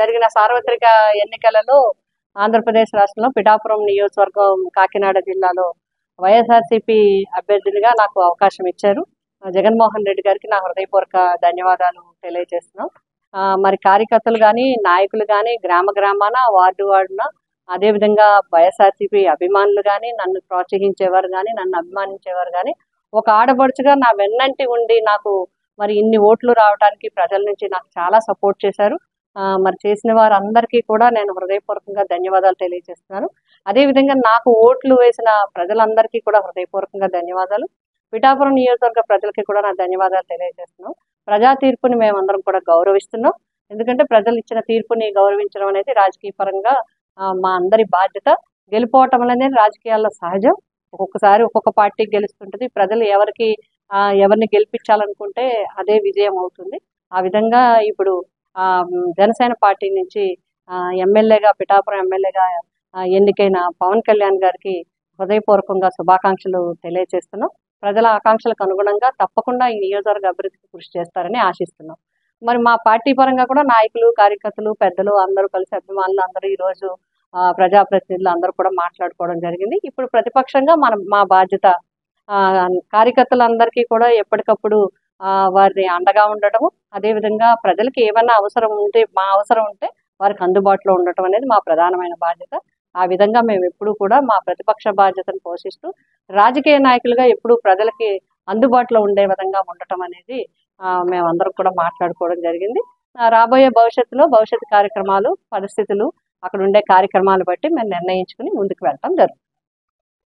జరిగిన సార్వత్రిక ఎన్నికలలో ఆంధ్రప్రదేశ్ రాష్ట్రంలో పిఠాపురం నియోజకవర్గం కాకినాడ జిల్లాలో వైఎస్ఆర్సీపీ అభ్యర్థినిగా నాకు అవకాశం ఇచ్చారు. జగన్మోహన్ రెడ్డి గారికి నా హృదయపూర్వక ధన్యవాదాలు తెలియజేస్తున్నాం. మరి కార్యకర్తలు కానీ, నాయకులు కానీ, గ్రామ గ్రామాన, వార్డు వార్డున, అదేవిధంగా వైఎస్ఆర్సీపీ అభిమానులు కానీ, నన్ను ప్రోత్సహించేవారు కానీ, నన్ను అభిమానించేవారు కానీ, ఒక ఆడపడుచుగా నా వెన్నంటి ఉండి నాకు మరి ఇన్ని ఓట్లు రావడానికి ప్రజల నుంచి నాకు చాలా సపోర్ట్ చేశారు. మరి చేసిన వారందరికీ కూడా నేను హృదయపూర్వకంగా ధన్యవాదాలు తెలియజేస్తున్నాను. అదేవిధంగా నాకు ఓట్లు వేసిన ప్రజలందరికీ కూడా హృదయపూర్వకంగా ధన్యవాదాలు. పిఠాపురం నియోజకవర్గ ప్రజలకి కూడా నా ధన్యవాదాలు తెలియజేస్తున్నాం. ప్రజా తీర్పుని మేమందరం కూడా గౌరవిస్తున్నాం. ఎందుకంటే ప్రజలు ఇచ్చిన తీర్పుని గౌరవించడం అనేది రాజకీయ పరంగా మా అందరి బాధ్యత. గెలుపోవటం అనేది రాజకీయాల్లో సహజం. ఒక్కొక్కసారి ఒక్కొక్క పార్టీ గెలుస్తుంటది. ప్రజలు ఎవరిని గెలిపించాలనుకుంటే అదే విజయం అవుతుంది. ఆ విధంగా ఇప్పుడు జనసేన పార్టీ నుంచి ఎమ్మెల్యేగా, పిఠాపురం ఎమ్మెల్యేగా ఎన్నికైన పవన్ కళ్యాణ్ గారికి హృదయపూర్వకంగా శుభాకాంక్షలు తెలియజేస్తున్నాం. ప్రజల ఆకాంక్షలకు అనుగుణంగా తప్పకుండా ఈ నియోజకవర్గ అభివృద్ధికి కృషి చేస్తారని ఆశిస్తున్నాం. మరి మా పార్టీ పరంగా కూడా నాయకులు, కార్యకర్తలు, పెద్దలు అందరూ కలిసి, అభిమానులు అందరూ ఈరోజు ప్రజాప్రతినిధులు అందరూ కూడా మాట్లాడుకోవడం జరిగింది. ఇప్పుడు ప్రతిపక్షంగా మా బాధ్యత కార్యకర్తలందరికీ కూడా ఎప్పటికప్పుడు వారిని అండగా ఉండటము, అదేవిధంగా ప్రజలకి ఏమైనా అవసరం ఉంటే, మా అవసరం ఉంటే వారికి అందుబాటులో ఉండటం అనేది మా ప్రధానమైన బాధ్యత. ఆ విధంగా మేము ఎప్పుడూ కూడా మా ప్రతిపక్ష బాధ్యతను పోషిస్తూ రాజకీయ నాయకులుగా ఎప్పుడూ ప్రజలకి అందుబాటులో ఉండే విధంగా ఉండటం అనేది మేమందరం కూడా మాట్లాడుకోవడం జరిగింది. రాబోయే భవిష్యత్తు కార్యక్రమాలు, పరిస్థితులు, అక్కడ ఉండే కార్యక్రమాలు బట్టి మేము నిర్ణయించుకుని ముందుకు వెళ్ళటం జరుగుతుంది.